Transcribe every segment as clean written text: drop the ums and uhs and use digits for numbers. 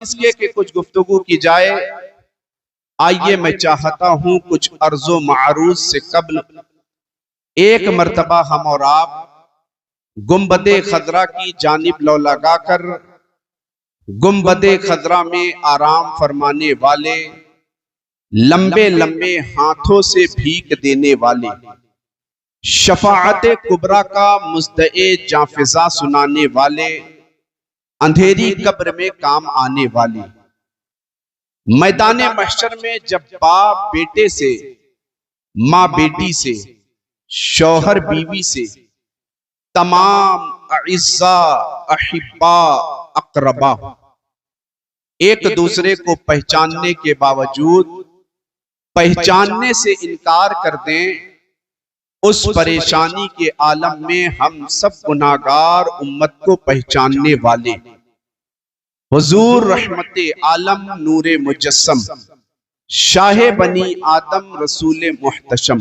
اس کے کہ کچھ گفتگو کی جائے، آئیے میں چاہتا ہوں کچھ عرض و معروض سے قبل ایک مرتبہ ہم اور آپ گنبد خضرا کی جانب لو لگا کر گنبد خضرا میں آرام فرمانے والے، لمبے لمبے ہاتھوں سے بھیک دینے والے، شفاعت کبریٰ کا مزدع جانفزا سنانے والے، اندھیری قبر میں کام آنے والے، میدان محشر میں جب باپ بیٹے سے، ماں بیٹی سے، شوہر بیوی سے، تمام اعزاء احباء اقربا ایک دوسرے کو پہچاننے کے باوجود پہچاننے سے انکار کر دیں، اس پریشانی کے عالم میں ہم سب گناہگار امت کو پہچاننے والے حضور رحمت عالم نور مجسم شاہ بنی آدم رسول محتشم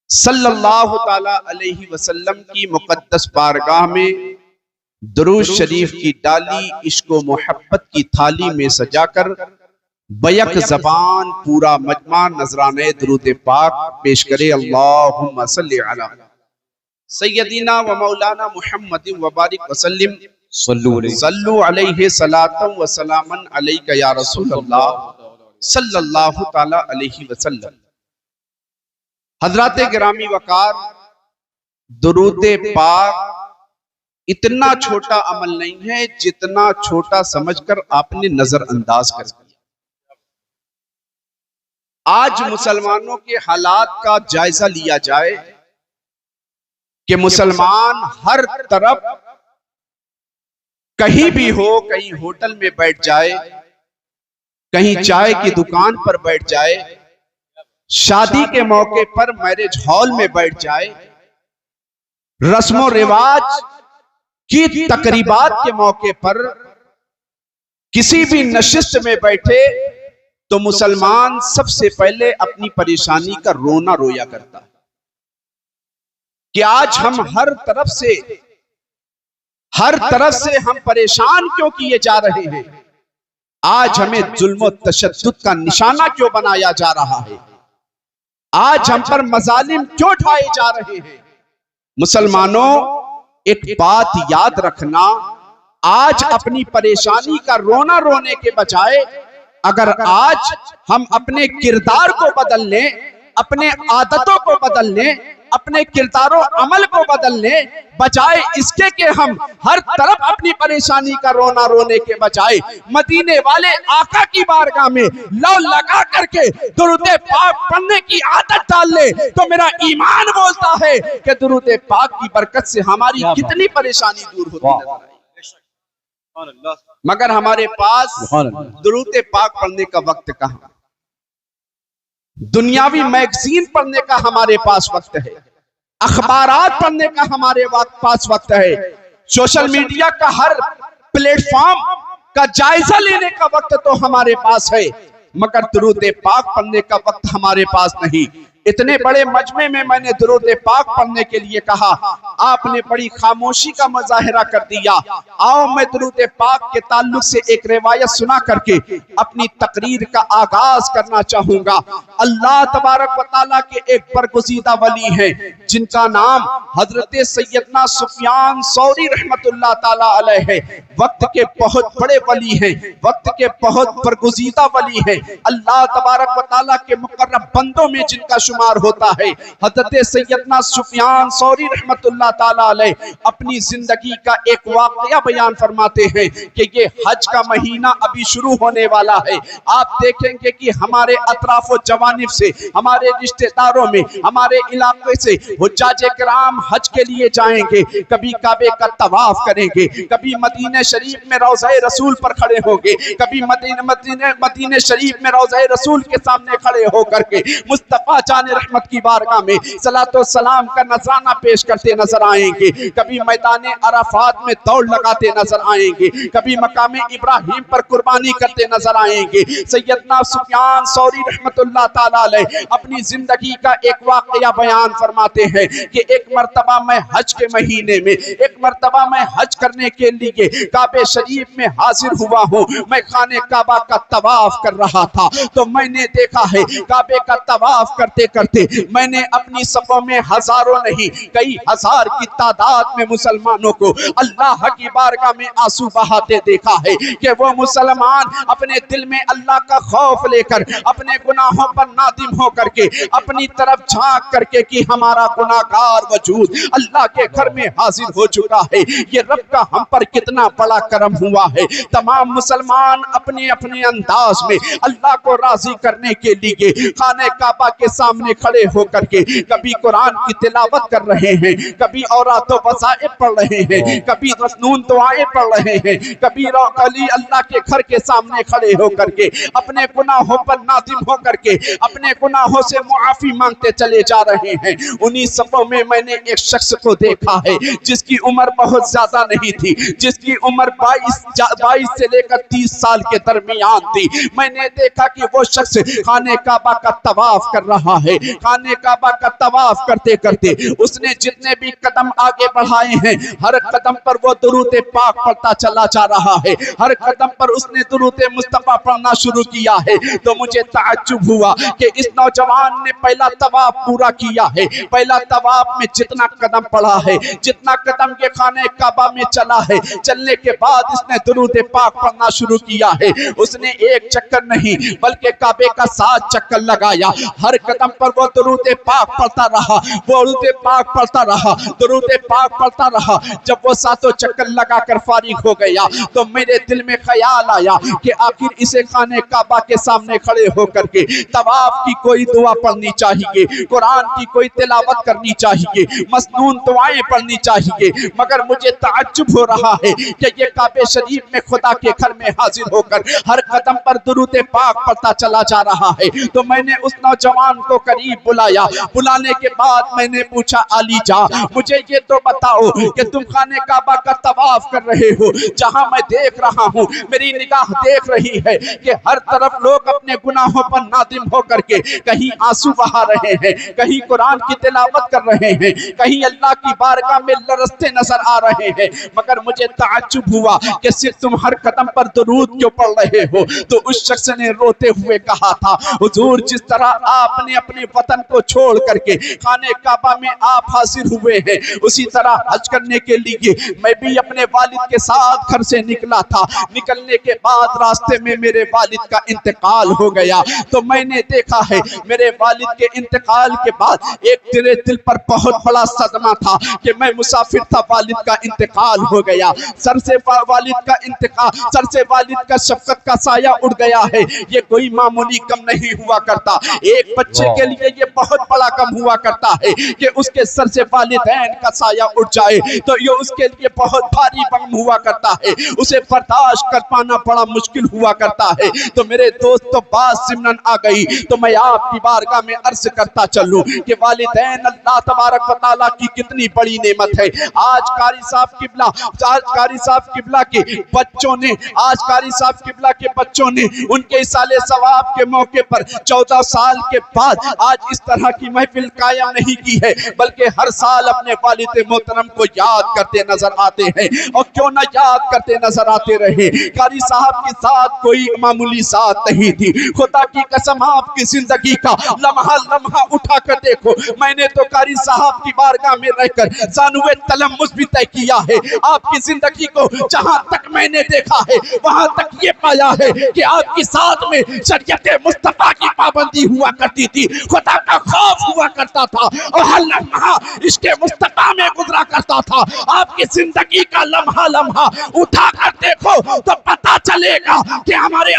صلی اللہ تعالی علیہ وسلم کی مقدس بارگاہ میں درود شریف کی ڈالی عشق و محبت کی تھالی میں سجا کر بیک زبان پورا مجمع نذرانے درود پاک پیش کرے۔ اللہم صلی علی سیدنا و مولانا محمد وبارک وسلم صلو علیہ صلاۃ و سلاما علیک یا رسول اللہ صلی اللہ تعالی علیہ وسلم۔ حضرات گرامی وقار، درود پاک اتنا چھوٹا عمل نہیں ہے جتنا چھوٹا سمجھ کر آپ نے نظر انداز کر دیا۔ آج مسلمانوں کے حالات کا جائزہ لیا جائے کہ مسلمان ہر طرف کہیں بھی ہو، کہیں ہوٹل میں بیٹھ جائے، کہیں چائے کی دکان پر بیٹھ جائے، شادی کے موقع پر میرج ہال میں بیٹھ جائے، رسم و رواج کی تقریبات کے موقع پر کسی بھی نشست میں بیٹھے تو مسلمان سب سے پہلے اپنی پریشانی کا رونا رویا کرتا ہے کہ آج ہم ہر طرف سے ہم پریشان کیوں کیے جا رہے ہیں، آج ہمیں ظلم و تشدد کا نشانہ کیوں بنایا جا رہا ہے، آج ہم پر مظالم کیوں اٹھائے جا رہے ہیں۔ مسلمانوں، ایک بات یاد رکھنا، آج اپنی پریشانی کا رونا رونے کے بجائے اگر آج ہم اپنے کردار کو بدل لیں، اپنے عادتوں کو بدل لیں، اپنے کردار و عمل کو بدل لیں، بجائے اس کے کہ ہم ہر طرف اپنی پریشانی کا رونا رونے کے بجائے مدینے والے آقا کی بارگاہ میں لو لگا کر کے درود پاک پڑھنے کی عادت ڈال لے تو میرا ایمان بولتا ہے کہ درود پاک کی برکت سے ہماری کتنی پریشانی دور ہوتی نظر آئی۔ مگر ہمارے پاس درود پاک پڑھنے کا وقت کہاں، دنیاوی میگزین پڑھنے کا ہمارے پاس وقت ہے، اخبارات پڑھنے کا ہمارے پاس وقت ہے، سوشل میڈیا کا ہر پلیٹ فارم کا جائزہ لینے کا وقت تو ہمارے پاس ہے، مگر درود پاک پڑھنے کا وقت ہمارے پاس نہیں۔ اتنے بڑے مجمع میں نے درود پاک پڑھنے کے لیے کہا، آپ نے بڑی خاموشی کا مظاہرہ کر دیا۔ آؤ میں درود پاک کے تعلق سے ایک روایت سنا کر کے اپنی تقریر کا آغاز کرنا چاہوں گا۔ اللہ تبارک و تعالیٰ کے ایک برگزیدہ ولی ہیں جن کا نام حضرت سیدنا سفیان ثوری رحمت اللہ تعالیٰ علیہ ہے، وقت کے بہت بڑے ولی ہیں، وقت کے بہت برگزیدہ ولی ہیں، اللہ تبارک و تعالیٰ کے مقرب بندوں میں جن کا شمار ہوتا ہے۔ حضرت سیدنا سفیان ثوری رحمت اللہ تعالیٰ علیہ اپنی زندگی کا ایک واقعہ بیان فرماتے ہیں کہ یہ حج کا مہینہ ابھی شروع ہونے والا ہے۔ آپ دیکھیں گے کہ ہمارے اطراف و جوانب سے، ہمارے رشتہ داروں میں، ہمارے علاقے سے حجاج کرام حج کے لیے جائیں گے، کبھی کعبے کا طواف کریں گے، کبھی مدینہ شریف میں روضہ رسول پر کھڑے ہوں گے، کبھی مدینہ شریف میں روضہ رسول کے سامنے کھڑے ہو کر کے مصطفیٰ جان میدان رحمت کی بارگاہ میں صلاۃ و سلام کا نذرانہ پیش کرتے نظر آئیں گے، کبھی میدان عرفات میں دوڑ لگاتے نظر آئیں گے، کبھی مقام ابراہیم پر قربانی کرتے نظر آئیں گے۔ سیدنا سفیان ثوری رحمت اللہ تعالی علیہ اپنی زندگی کا ایک واقعہ بیان فرماتے ہیں کہ ایک مرتبہ میں حج کے مہینے میں ایک مرتبہ میں حج کرنے کے لیے کعبہ شریف میں حاضر ہوا ہوں۔ میں خانہ کعبہ کا طواف کر رہا تھا تو میں نے دیکھا ہے کعبے کا طواف کرتے کرتے میں نے اپنی صفوں میں ہزاروں نہیں کئی ہزار کی تعداد میں مسلمانوں کو اللہ کی بارگاہ میں آنسو بہاتے دیکھا ہے کہ وہ مسلمان اپنے دل میں اللہ کا خوف لے کر اپنے گناہوں پر نادم ہو کر کے اپنی طرف جھانک کر کے کہ ہمارا گناہگار وجود اللہ کے گھر میں حاضر ہو چکا ہے، یہ رب کا ہم پر کتنا بڑا کرم ہوا ہے۔ تمام مسلمان اپنے اپنے انداز میں اللہ کو راضی کرنے کے لیے خانہ کعبہ کے سامنے کھڑے ہو کر کے کبھی قرآن کی تلاوت کر رہے ہیں، کبھی اورات و وظائف پڑھ رہے ہیں، کبھی مسنون دعائیں پڑھ رہے ہیں، کبھی علی اللہ کے گھر کے سامنے کھڑے ہو کر کے اپنے گناہوں پر نادم ہو کر کے اپنے گناہوں سے معافی مانگتے چلے جا رہے ہیں۔ انہی صفوں میں میں نے ایک شخص کو دیکھا ہے جس کی عمر بہت زیادہ نہیں تھی، جس کی عمر 22 سے لے کر 30 سال کے درمیان تھی۔ میں نے دیکھا کہ وہ شخص خانہ کعبہ کا طواف کر رہا ہے۔ خانہ کعبہ کا طواف کرتے کرتے اس نے جتنے بھی قدم آگے بڑھائے ہیں ہر قدم پر وہ درود پاک پڑھتا چلا جا رہا ہے، ہر قدم پر اس نے درود مصطفیٰ پڑھنا شروع کیا ہے۔ تو مجھے تعجب ہوا کہ اس نوجوان نے پہلا طواف پورا کیا ہے، پہلا طواف میں جتنا قدم پڑھا ہے، جتنا قدم کے خانہ کعبہ میں چلا ہے، چلنے کے بعد اس نے درود پاک پڑھنا شروع کیا ہے۔ اس نے ایک چکر نہیں بلکہ کعبے کا 7 چکر لگایا، ہر قدم پر وہ درود پاک پڑھتا رہا، وہ درود پاک پڑھتا رہا، درود پاک پڑھتا رہا۔ جب وہ 7 چکر لگا کر فارغ ہو گیا تو میرے دل میں خیال آیا کہ آخر اسے خانہ کعبہ کے سامنے کھڑے ہو کر کے طواف کی کوئی دعا پڑھنی چاہیے، قرآن کی کوئی تلاوت کرنی چاہیے، مسنون دعائیں پڑھنی چاہیے، مگر مجھے تعجب ہو رہا ہے کہ یہ کعبہ شریف میں خدا کے گھر میں حاضر ہو کر ہر قدم پر درود پاک پڑھتا چلا جا رہا ہے۔ تو میں نے اس نوجوان کو قریب بلایا، بلانے کے بعد میں نے پوچھا علی جان مجھے یہ تو بتاؤ کہ تم خانہ کعبہ کا طواف کر رہے ہو، جہاں میں دیکھ رہا ہوں میری نگاہ دیکھ رہی ہے کہ ہر طرف لوگ اپنے گناہوں پر نادم ہو کر کے کہیں آنسو بہا رہے ہیں، کہیں قرآن کی تلاوت کر رہے ہیں، کہیں اللہ کی بارگاہ میں لرزتے نظر آ رہے ہیں، مگر مجھے تعجب ہوا کہ صرف تم ہر قدم پر درود کیوں پڑھ رہے ہو؟ تو اس شخص نے روتے ہوئے کہا تھا حضور جس طرح آپ نے اپنے وطن کو چھوڑ کر کے خانہ کعبہ میں آپ حاضر ہوئے ہیں، اسی طرح حج کرنے کے لیے میں بھی اپنے والد کے ساتھ گھر سے نکلا تھا۔ نکلنے کے بعد راستے میں میرے والد کا انتقال ہو گیا، تو میں نے دیکھا ہے میرے والد کے انتقال کے بعد ایک میرے دل پر بہت بڑا صدمہ تھا کہ میں مسافر تھا، والد کا انتقال ہو گیا، سر سے والد کا انتقال، سر سے والد کا شفقت کا سایہ اڑ گیا ہے۔ یہ کوئی معمولی کم نہیں ہوا کرتا، ایک بچے کے لیے یہ بہت بڑا کم ہوا کرتا ہے کہ اس کے سر سے والدین کا سایہ اڑ جائے تو یہ اس کے لیے بہت بھاری غم ہوا کرتا ہے، اسے برداشت کر پانا بڑا مشکل ہوا کرتا ہے۔ تو میرے دوست تو بات ضمناً آ گئی تو میں آپ کی بارگاہ میں عرض کرتا چلوں کہ والدین اللہ تبارک و تعالیٰ کی کتنی بڑی نعمت ہے۔ آج قاری صاحب قبلہ کے بچوں نے ان کے اصال ثواب کے موقع پر 14 سال کے بعد آج اس طرح کی محفل قائم نہیں کی ہے، بلکہ ہر سال اپنے والد محترم کو یاد کرتے نظر آتے ہیں، اور کیوں نہ یاد کرتے نظر آتے رہے۔ قاری صاحب کی ذات کوئی معمولی ذات نہیں تھی، خدا کی قسم آپ کی زندگی کا لمحہ لمحہ اٹھا کر دیکھو، میں نے تو قاری صاحب کی بارگاہ میں رہ کر زانوِ تلمس بھی طے کیا ہے۔ آپ کی زندگی کو جہاں تک میں نے دیکھا ہے وہاں تک یہ پایا ہے کہ آپ کی ذات میں شریعت مصطفیٰ کی پابندی ہوا کرتی تھی، خدا کا خوف ہوا کرتا تھا، اور ہر لمحہ عشق مصطفیٰ میں گزرا کرتا تھا۔ آپ کی زندگی کا لمحہ لمحہ اٹھا کر دیکھو تو پتہ چلے گا کہ ہمارے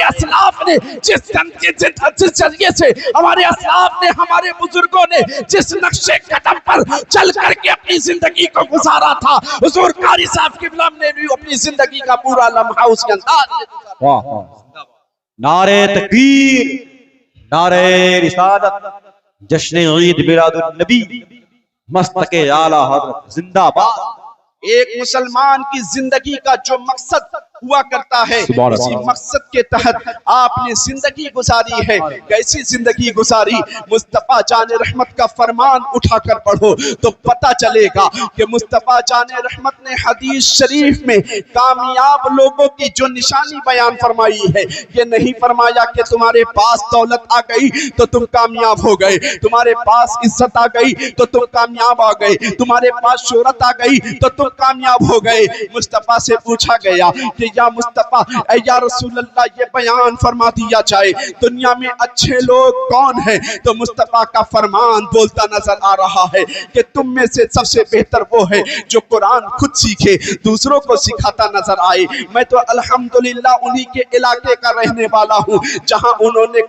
اسلاف نے جس ذریعے سے ہمارے اسلاف نے، ہمارے بزرگوں نے جس نقشے قدم پر چل کر کے اپنی زندگی کو گزارا تھا، حضور قاری صاحب قبلہ نے بھی اپنی زندگی کا پورا لمحہ اس کے انداز میں گزارا۔ نعرہ تکبیر، نعرہ رسالت، جشن عید میلاد النبی، مستق اعلیٰ حضرت زندہ باد۔ ایک مسلمان کی زندگی کا جو مقصد ہوا کرتا ہے، اسی مقصد کے تحت آپ نے زندگی گزاری ہے۔ کیسی زندگی گزاری؟ مصطفیٰ جان رحمت کا فرمان اٹھا کر پڑھو تو پتہ چلے گا کہ مصطفیٰ جان رحمت نے حدیث شریف میں کامیاب لوگوں کی جو نشانی بیان فرمائی ہے، یہ نہیں فرمایا کہ تمہارے پاس دولت آ گئی تو تم کامیاب ہو گئے، تمہارے پاس عزت آ گئی تو تم کامیاب آ گئے، تمہارے پاس شہرت آ گئی تو تم کامیاب ہو گئے۔ مصطفیٰ سے پوچھا گیا کہ یا مصطفیٰ، اے یا رسول اللہ، یہ بیان فرما دیا جائے دنیا میں اچھے لوگ کون ہیں؟ تو مصطفیٰ کا فرمان بولتا نظر آ رہا ہے کہ تم میں سے سب سے بہتر وہ ہے جو قرآن خود سیکھے، دوسروں کو سکھاتا نظر آئے۔ میں تو الحمدللہ انہی کے علاقے کا رہنے والا ہوں جہاں انہوں نے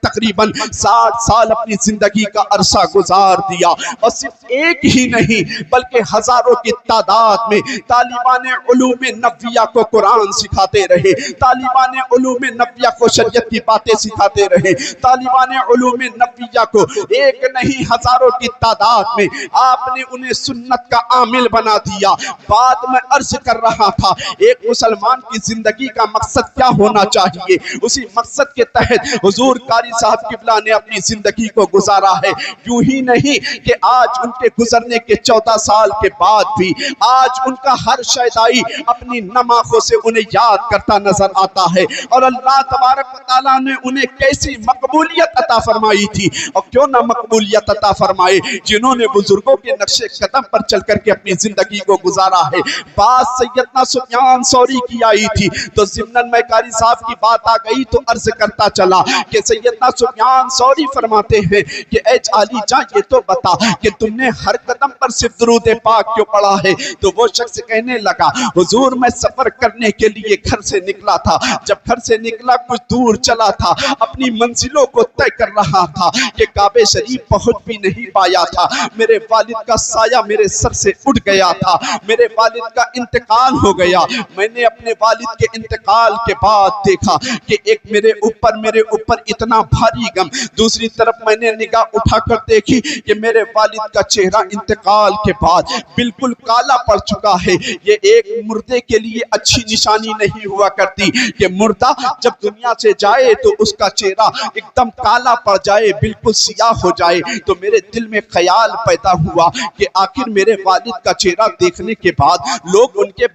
تقریباً 60 سال اپنی زندگی کا عرصہ گزار دیا، اور صرف ایک ہی نہیں بلکہ ہزاروں کی تعداد میں طالبان علوم نبویہ کو قرآن سکھاتے رہے، طالبان علوم نبویہ کو شریعت کی باتیں سکھاتے رہے، طالبان علوم نبویہ کو ایک نہیں ہزاروں کی تعداد میں آپ نے انہیں سنت کا عامل بنا دیا۔ بعد میں عرض کر رہا تھا ایک مسلمان کی زندگی کا مقصد کیا ہونا چاہیے، اسی مقصد کے تحت حضور قاری صاحب قبلہ نے اپنی زندگی کو گزارا ہے۔ یوں ہی نہیں کہ آج ان کے گزرنے کے 14 سال کے بعد بھی آج ان کا ہر شیدائی اپنی نماخوں سے انہیں یاد کرتا نظر آتا ہے، اور اللہ تبارک و تعالیٰ نے انہیں کیسی مقبولیت عطا فرمائی تھی، اور کیوں نہ مقبولیت عطا فرمائے جنہوں نے بزرگوں کے نقش قدم پر چل کر کے اپنی زندگی کو گزارا ہے۔ بات سیدنا سفیان ثوری کی آئی تھی تو ضمناً میں قاری صاحب کی بات آ گئی تو عرض کرتا چلا کہ سیدنا سفیان ثوری فرماتے ہیں کہ اے علی جاں یہ تو بتا کہ تم نے ہر قدم پر صرف درود پاک کیوں پڑھا ہے؟ تو وہ شخص کہنے لگا حضور میں سفر کرنے کے لیے گھر سے نکلا تھا، جب گھر سے نکلا کچھ دور چلا تھا، اپنی منزلوں کو طے کر رہا تھا کہ کعبہ شریف پہنچ بھی نہیں پایا تھا، میرے والد کا سایہ میرے سر سے اٹھ گیا تھا، میرے والد کا انتقال ہو گیا۔ میں نے اپنے والد کے انتقال کے بعد دیکھا کہ ایک میرے اوپر اتنا بھاری غم، دوسری طرف میں نے نگاہ اٹھا کر دیکھی کہ میرے والد کا چہرہ انتقال کے بعد بالکل کالا پڑ چکا ہے۔ یہ ایک مردے کے لیے اچھی نشانی نہیں ہوا کرتی کہ مردہ جب دنیا سے جائے تو اس کا چہرہ ایک دم کالا پڑ جائے، بالکل سیاہ ہو جائے۔ تو میرے دل میں خیال پیدا ہوا کہ آخر میرے والد کا چہرہ دیکھنے کے بعد لوگ ان کے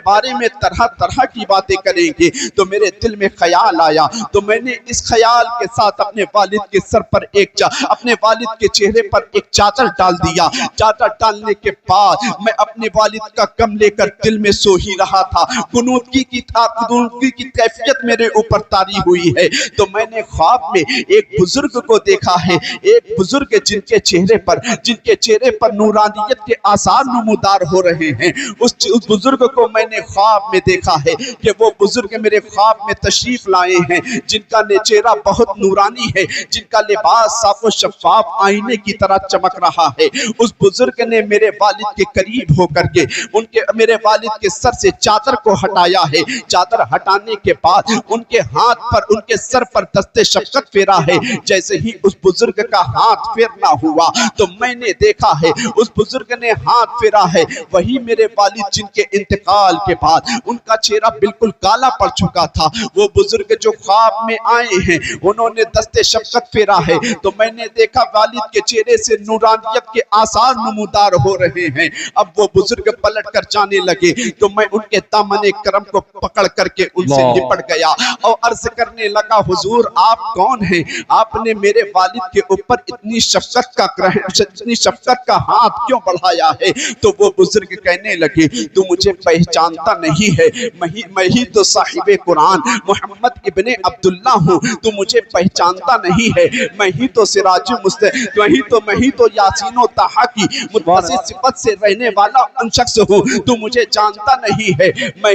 بارے میں طرح طرح کی باتیں کریں گے، تو میرے دل میں خیال آیا تو میں نے اس خیال کے ساتھ اپنے والد کے سر پر اپنے والد کے چہرے پر ایک چادر ڈال دیا۔ چادر ڈالنے کے بعد میں اپنے والد کا غم لے کر دل میں سو ہی رہا تھا، قنوطگی کی کیفیت میرے اوپر طاری ہوئی ہے۔ تو میں نے خواب میں ایک بزرگ کو دیکھا ہے، ایک بزرگ جن کے چہرے پر نورانیت کے آثار نمودار ہو رہے ہیں۔ اس بزرگ کو میں نے خواب میں دیکھا ہے کہ وہ بزرگ میرے خواب میں تشریف لائے ہیں، جن کا چہرہ بہت نورانی ہے، جن کا لباس صاف و شفاف آئینے کی طرح چمک رہا ہے۔ اس بزرگ نے میرے والد کے قریب ہو کر کے میرے والد کے سر سے چادر کو ہٹایا ہے۔ چادر ہٹانے کے بعد ان کے ہاتھ پر، ان کے سر پر دست شفقت پھیرا ہے۔ جیسے ہی اس بزرگ کا ہاتھ پھیرنا ہوا تو میں نے دیکھا ہے اس بزرگ نے ہاتھ پھیرا ہے، وہی میرے والد جن کے انتقال کے بعد ان کا چہرہ بالکل کالا پڑ چکا تھا۔ وہ بزرگ جو خواب میں آئے ہیں انہوں نے دست شفقت پھیرا ہے تو میں نے دیکھا والد کے چہرے سے نورانیت کے آثار نمودار ہو رہے ہیں۔ اب وہ بزرگ پلٹ کر جانے لگے تو میں ان کے دامن کرم کو پکڑ کر کے ان سے لپٹ گیا اور عرض کرنے لگا حضور آپ کون ہیں؟ آپ نے میرے والد کے اوپر اتنی شفقت کا ہاتھ کیوں بڑھایا ہے؟ تو وہ بزرگ کہنے لگے تو مجھے پہچانتا نہیں ہے، میں ہی تو صاحب قرآن محمد ابن عبداللہ ہوں، تو مجھے پہچانتا نہیں ہے، میں ہی تو سراج میں ہی تو یاسین و طٰہٰ کی متصل صفت سے رہنے والا ان شخص ہوں، تو مجھے جانتا نہیں ہے، میں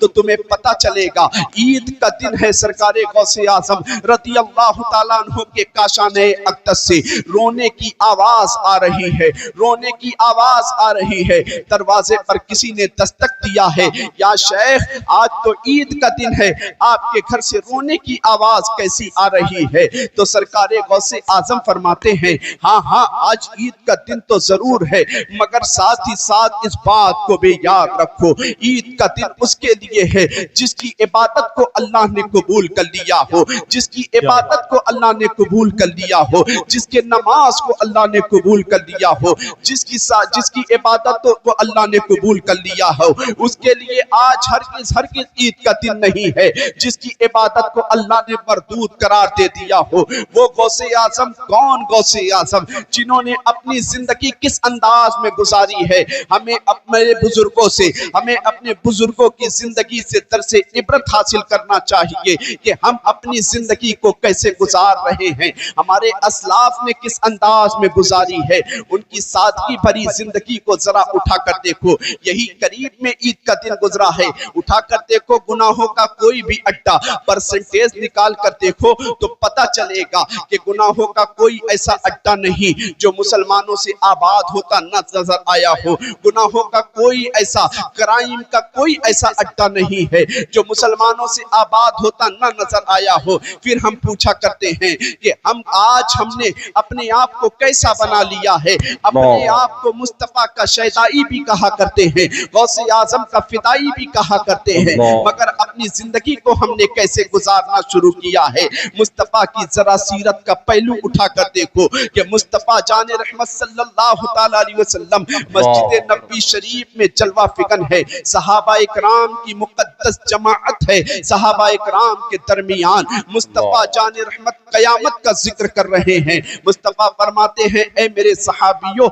تو تمہیں پتا چلے گا عید کا دن ہے سرکار غوث اعظم رضی اللہ تعالیٰ عنہ کے کاشانِ اقدس سے رونے کی آواز آ رہی ہے، رونے کی آواز آ رہی ہے۔ دروازے پر کسی نے دستک دیا ہے، یا شیخ آج تو عید کا دن ہے، آپ کے گھر سے رونے کی آواز کیسی آ رہی ہے؟ تو سرکار غوث اعظم فرماتے ہیں ہاں ہاں آج عید کا دن تو ضرور ہے، مگر ساتھ ہی ساتھ اس بات کو بھی یاد رکھو عید کا دن اس کے لیے ہے جس کی عبادت کو اللہ نے قبول کر لیا ہو، جس کی عبادت کو اللہ نے قبول کر لیا ہو، جس کے نماز کو اللہ نے قبول کر لیا ہو، جس کی عبادت کو اللہ نے قبول کر لیا ہو، اس کے لیے آج ہرگز عید کا دن نہیں ہے۔ جس کی عبادت کو اللہ نے مردود قرار دے دیا ہو، وہ غوث اعظم کون غوث اعظم جنہوں نے اپنی زندگی کس انداز میں گزاری ہے۔ ہمیں اپنے بزرگوں سے، ہمیں اپنے بزرگوں کی زندگی سے درس عبرت حاصل کرنا چاہیے کہ ہم اپنی زندگی کو کیسے گزار رہے ہیں، ہمارے اسلاف نے کس انداز میں گزاری ہے۔ ان کی سادگی بھری زندگی کو ذرا اٹھا کر دیکھو، یہی قریب میں عید کا دن گزرا ہے، اٹھا کر دیکھو گناہوں کا کوئی بھی اڈا پرسنٹیج نکال کر دیکھو تو پتا چلے گا کہ گناہوں کا کوئی ایسا اڈا نہیں جو مسلمانوں سے آباد ہوتا نہ نظر آیا ہو، گناہوں کا کوئی ایسا، کرائم کا کوئی ایسا اڈا نہیں ہے جو مسلمانوں سے آباد ہوتا نہ نظر آیا ہو۔ پھر ہم پوچھا کرتے ہیں کہ ہم نے اپنے آپ کو کیسا بنا لیا ہے، اپنے آپ کو مصطفیٰ کا شیدائی بھی کہا کرتے ہیں، غوث اعظم کا فدائی بھی کہا کرتے ہیں، مگر اپنی زندگی کو ہم نے کیسے گزارنا شروع کیا ہے۔ مصطفیٰ کی ذرا سیرت کا پہلو اٹھا کر دیکھو کہ مصطفیٰ جان رحمت صلی اللہ تعالیٰ علیہ وسلم مسجد نبوی شریف میں جلوہ فکن ہے، صحابہ اکرام کی مقدس جماعت ہے، صحابہ اکرام کے درمیان مصطفیٰ جان رحمت قیامت کا ذکر کر رہے ہیں۔ مصطفیٰ فرماتے ہیں اے میرے صحابیوں،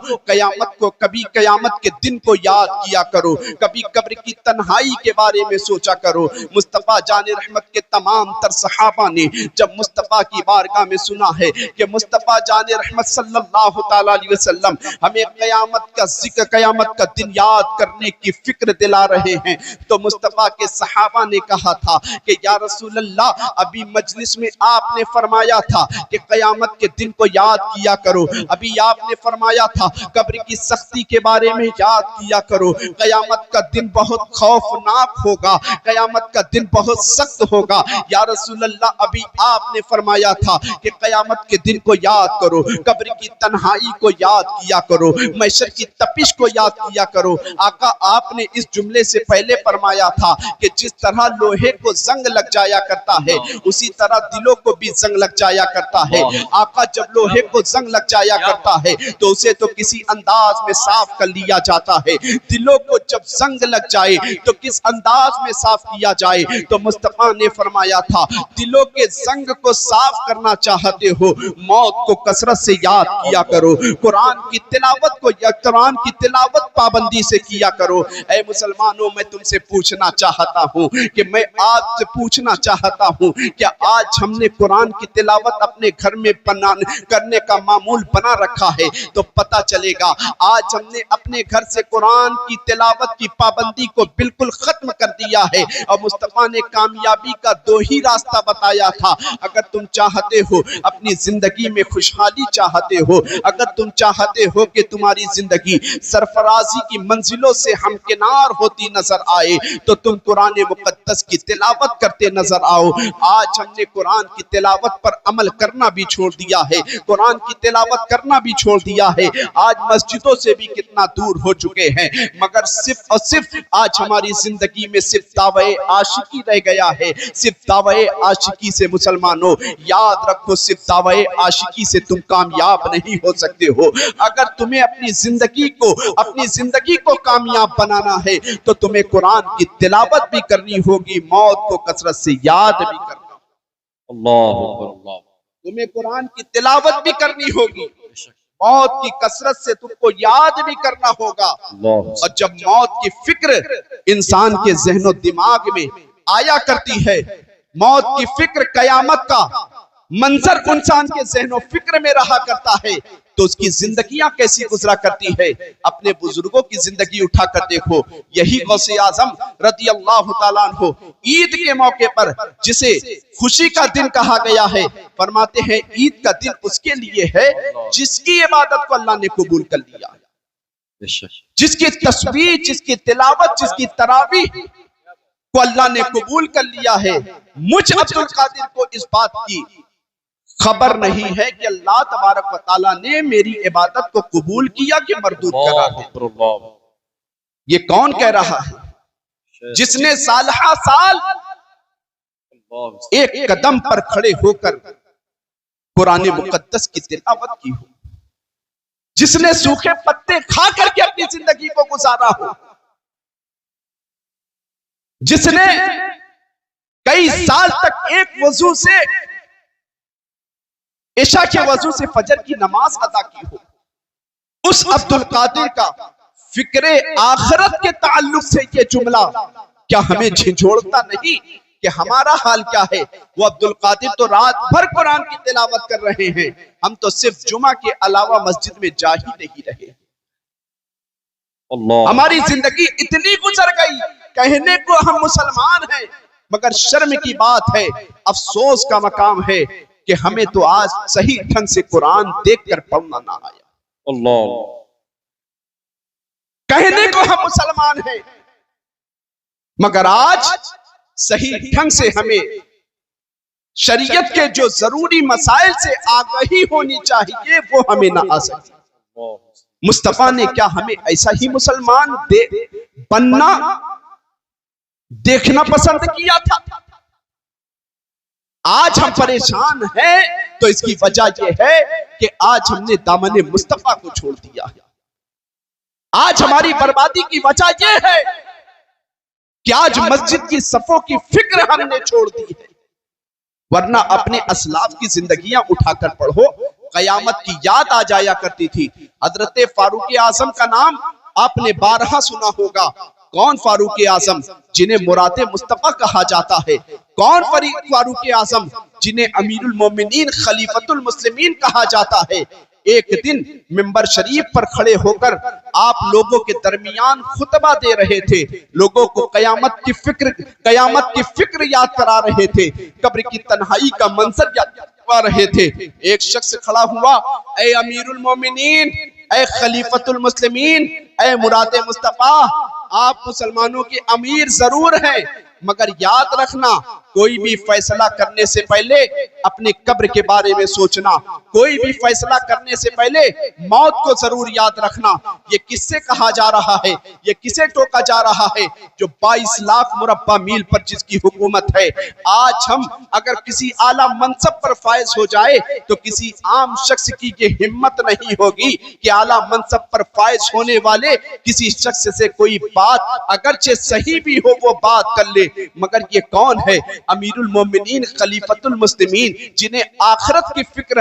کبھی قیامت کے دن کو یاد کیا کرو، کبھی قبر کی تنہائی کے بارے میں سوچا کرو۔ مصطفیٰ جان رحمت کے تمام تر صحابہ نے جب مصطفیٰ کی بارگاہ میں سنا ہے کہ مصطفیٰ جان رحمت صلی اللہ تعالیٰ علیہ وسلم ہمیں قیامت کا ذکر، قیامت کا دن یاد کرنے کی فکر دلا رہے ہیں، تو مصطفیٰ کے صحابہ نے کہا تھا کہ یا رسول اللہ ابھی مجلس میں آپ نے فرمایا تھا کہ قیامت کے دن کو یاد کیا کرو، ابھی آپ نے فرمایا تھا قبر کی سختی کے بارے میں یاد کیا کرو، قیامت کا دن بہت خوفناک ہوگا، قیامت کا دن بہت سخت ہوگا۔ یا رسول اللہ ابھی آپ نے فرمایا تھا کہ قیامت کے دن کو یاد کرو، قبر کی تنہائی کو یاد کیا کرو، محشر کی تپش کو یاد کیا کرو۔ آقا آپ نے اس جملے سے پہلے فرمایا تھا کہ جس طرح لوہے کو زنگ لگ جایا کرتا ہے اسی طرح دلوں کو بھی زنگ لگ جایا کرتا ہے۔ آقا جب لوہے کو زنگ لگ جایا کرتا ہے تو اسے تو کسی انداز میں صاف کر لیا جاتا ہے، دلوں کو جب زنگ لگ جائے تو کس انداز میں صاف کیا جائے؟ تو مصطفیٰ نے فرمایا تھا دلوں کے زنگ کو صاف کرنا چاہتے ہو موت کو کثرت سے یاد کیا کرو، قرآن کی تلاوت کو یا قرآن کی تلاوت پابندی سے کیا کرو۔ اے مسلمانوں میں تم سے پوچھنا چاہتا ہوں کہ میں آج سے پوچھنا چاہتا ہوں کیا آج ہم نے قرآن کی تلاوت اپنے گھر میں کرنے کا معمول بنا رکھا ہے؟ تو پتہ چلے گا آج ہم نے اپنے گھر سے قرآن کی تلاوت کی پابندی کو بالکل ختم کر دیا ہے۔ اور مصطفیٰ نے کامیابی کا دو ہی راستہ بتایا تھا، اگر تم چاہتے ہو اپنی زندگی میں خوشحالی چاہتے ہو، اگر تم چاہتے ہو کہ تمہاری زندگی سرفرازی کی منزلوں سے ہمکنار ہوتی نظر آئے تو تم قرآن مقدس کی تلاوت کرتے نظر آؤ۔ آج ہم نے قرآن کی تلاوت پر عمل کرنا بھی چھوڑ دیا ہے، قرآن کی تلاوت کرنا بھی چھوڑ دیا ہے، آج مسجدوں سے بھی کتنا دور ہو چکے ہیں، مگر صرف اور صرف آج ہماری زندگی میں صرف دعوی عاشقی رہ گیا ہے۔ صرف دعوی عاشقی سے مسلمانوں یاد رکھو، صرف دعوی عاشقی سے تم کامیاب نہیں ہو سکتے ہو۔ اگر تمہیں اپنی زندگی کو کامیاب بنانا ہے تو تمہیں قرآن کی تلاوت بھی کرنی ہوگی، موت کو کثرت سے یاد بھی کرنا ہوگا۔ اللہ اکبر، تمہیں قرآن کی تلاوت بھی کرنی ہوگی، موت کی کثرت سے تم کو یاد بھی کرنا ہوگا۔ اور جب موت کی فکر انسان کے ذہن و دماغ میں آیا کرتی ہے، موت کی فکر، قیامت کا منظر انسان کے ذہن و فکر میں رہا کرتا ہے، تو اس کی زندگیاں کیسی گزرا کرتی ہے. اپنے بزرگوں کی زندگی اٹھا کر دیکھو. یہی غوث اعظم رضی اللہ تعالیٰ عنہ عید کے موقع پر جسے خوشی کا دن کہا گیا ہے، فرماتے ہیں عید کا دن اس کے لیے ہے جس کی عبادت کو اللہ نے قبول کر لیا، جس کی تسبیح، جس کی تلاوت، جس کی تراویح کو اللہ نے قبول کر لیا ہے. مجھ عبد القادر کو اس بات کی خبر نہیں ہے کہ اللہ تبارک و تعالیٰ نے میری عبادت کو قبول کیا کہ مردود قرار دیا. یہ کون کہہ رہا ہے؟ جس نے سالہ سال ایک قدم پر کھڑے ہو کر قرآن مقدس کی تلاوت کی ہو، جس نے سوکھے پتے کھا کر کے اپنی زندگی کو گزارا ہو، جس نے کئی سال تک ایک وضو سے عشاء کے وضو سے فجر کی نماز ادا کی ہو، اس عبد القادر کا فکر آخرت کے تعلق سے یہ جملہ کیا ہمیں جھنجھوڑتا نہیں کہ ہمارا حال کیا ہے؟ وہ عبد القادر تو رات بھر قرآن کی تلاوت کر رہے ہیں، ہم تو صرف جمعہ کے علاوہ مسجد میں جا ہی نہیں رہے. ہماری زندگی اتنی گزر گئی، کہنے کو ہم مسلمان ہیں، مگر شرم کی بات ہے، افسوس کا مقام ہے کہ ہمیں تو آج صحیح ڈھنگ سے قرآن دیکھ کر پڑھنا نہ آیا. کہنے کو ہم مسلمان ہیں، مگر آج صحیح ڈھنگ سے ہمیں شریعت کے جو ضروری مسائل سے آگہی ہونی چاہیے وہ ہمیں نہ آ سکتی. مصطفیٰ نے کیا ہمیں ایسا ہی مسلمان بننا دیکھنا پسند کیا تھا؟ آج ہم پریشان ہیں تو اس کی وجہ یہ ہے کہ آج ہم نے دامن مصطفیٰ کو چھوڑ دیا ہے. آج ہماری بربادی کی وجہ یہ ہے کہ آج مسجد کی صفوں کی فکر ہم نے چھوڑ دی ہے. ورنہ اپنے اسلاف کی زندگیاں اٹھا کر پڑھو، قیامت کی یاد آ جایا کرتی تھی. حضرت فاروق اعظم کا نام آپ نے بارہا سنا ہوگا. کون فاروق اعظم جنہیں مراد مصطفیٰ کہا جاتا ہے؟ کون فاروق اعظم جنہیں امیر المومنین خلیفۃ المسلمین کہا جاتا ہے؟ ایک دن منبر شریف پر کھڑے ہو کر آپ لوگوں کے درمیان خطبہ دے رہے تھے، لوگوں کو قیامت کی فکر یاد کرا رہے تھے، قبر کی تنہائی کا منظر یاد کرا رہے تھے. ایک شخص کھڑا ہوا، اے امیر المومنین، اے خلیفۃ المسلمین، اے مراد مصطفیٰ، آپ مسلمانوں کے امیر ضرور ہیں، مگر یاد رکھنا کوئی بھی فیصلہ کرنے سے پہلے اپنے قبر کے بارے میں سوچنا، کوئی بھی فیصلہ کرنے سے پہلے موت کو ضرور یاد رکھنا. یہ کس سے کہا جا رہا ہے؟ یہ کسے ٹوکا جا رہا ہے؟ جو 22 لاکھ مربع میل پر جس کی حکومت ہے. آج ہم اگر کسی اعلیٰ منصب پر فائز ہو جائے تو کسی عام شخص کی یہ ہمت نہیں ہوگی کہ اعلیٰ منصب پر فائز ہونے والے کسی شخص سے کوئی بات اگرچہ صحیح بھی ہو وہ بات کر لے. مگر یہ کون ہے؟ امیر المومنین خلیفۃ المسلمین، جنہیں آخرت کی فکر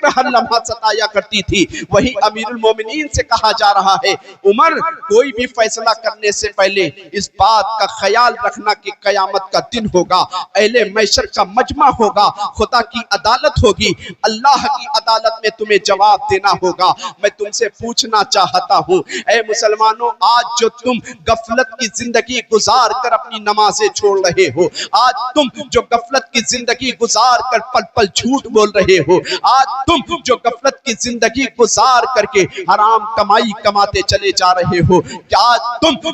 ہر لمحہ ستایا کرتی تھی. وہی امیر المومنین سے کہا جا رہا ہے، عمر کوئی بھی فیصلہ کرنے سے پہلے اس بات کا خیال رکھنا کہ قیامت کا دن ہوگا، اہل محشر کا مجمع ہوگا، خدا کی عدالت ہوگی، اللہ کی عدالت میں تمہیں جواب دینا ہوگا. میں تم سے پوچھنا چاہتا ہوں اے مسلمانوں، آج جو تم غفلت کی زندگی گزار کر اپنی نمازیں چھوڑ رہے ہو، آج تم جو غفلت کی زندگی گزار کر پل پل جھوٹ بول رہے ہو، آج تم جو غفلت کی زندگی گزار کر کے حرام کمائی کماتے چلے جا رہے ہو، آج تم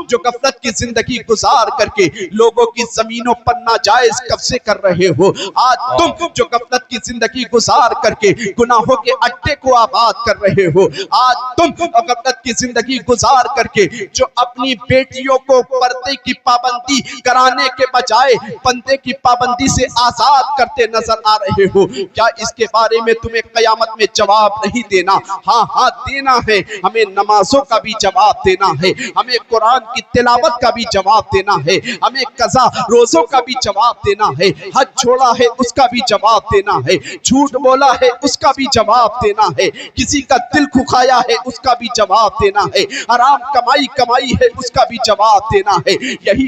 جو غفلت کی زندگی گزار کر کے لوگوں کی زمینوں پر ناجائز قبضے کر رہے ہو، آج تم جو غفلت کی زندگی گزار کر کے گناہوں کے اڈے کو آباد کر رہے ہو، آج تم غفلت کی زندگی گزار کر کے جو اپنی بیٹیوں کو پردے کی پابندی کرانے کے بجائے پردے کی پابندی سے آزاد کرتے نظر آ رہے ہو، کیا اس کے بارے میں تمہیں قیامت میں جواب نہیں دینا؟ ہاں دینا ہے. ہمیں نمازوں کا بھی جواب دینا ہے، ہمیں قرآن کی تلاوت کا بھی جواب دینا ہے، ہمیں قضا روزوں کا بھی جواب دینا ہے، حج چھوڑا ہے اس کا بھی جواب دینا ہے، جھوٹ بولا ہے اس کا بھی جواب دینا ہے، کسی کا دل کھایا ہے اس کا بھی جواب دینا ہے، حرام کمائی ہے اس کا بھی جواب دینا ہے. یہی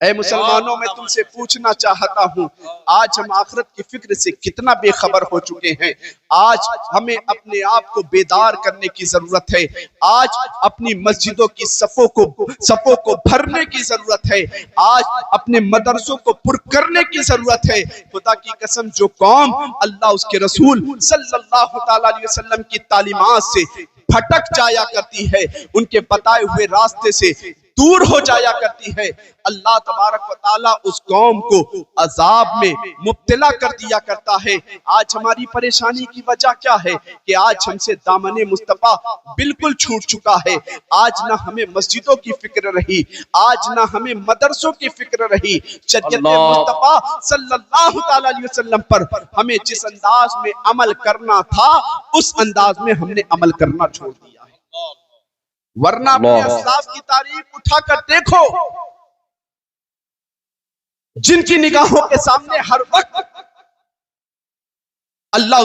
اے مسلمانوں میں تم سے پوچھنا چاہتا ہوں آج ہم آخرت کی فکر سے کتنا بے خبر ہو چکے ہیں. آج ہمیں اپنے آپ کو بیدار کرنے کی ضرورت ہے. آج اپنی مسجدوں کی صفوں کو بھرنے کی ضرورت ہے. آج اپنے مدرسوں کو پر کرنے کی ضرورت ہے. خدا کی قسم جو قوم اللہ اس کے رسول صلی اللہ تعالی علیہ وسلم کی تعلیمات سے بھٹک جایا کرتی ہے، ان کے بتائے ہوئے راستے سے دور ہو جایا کرتی ہے، اللہ تبارک و تعالیٰ اس قوم کو عذاب میں مبتلا کر دیا کرتا ہے. آج ہماری پریشانی کی وجہ کیا ہے کہ آج ہم سے دامن مصطفیٰ بالکل چھوٹ چکا ہے. آج نہ ہمیں مسجدوں کی فکر رہی، آج نہ ہمیں مدرسوں کی فکر رہی. شریعت مصطفیٰ صلی اللہ تعالی علیہ وسلم پر ہمیں جس انداز میں عمل کرنا تھا اس انداز میں ہم نے عمل کرنا چھوڑ دیا. ورنہ اپنے اسلاف کی تاریخ اٹھا کر دیکھو، جن کی نگاہوں کے سامنے ہر وقت اللہ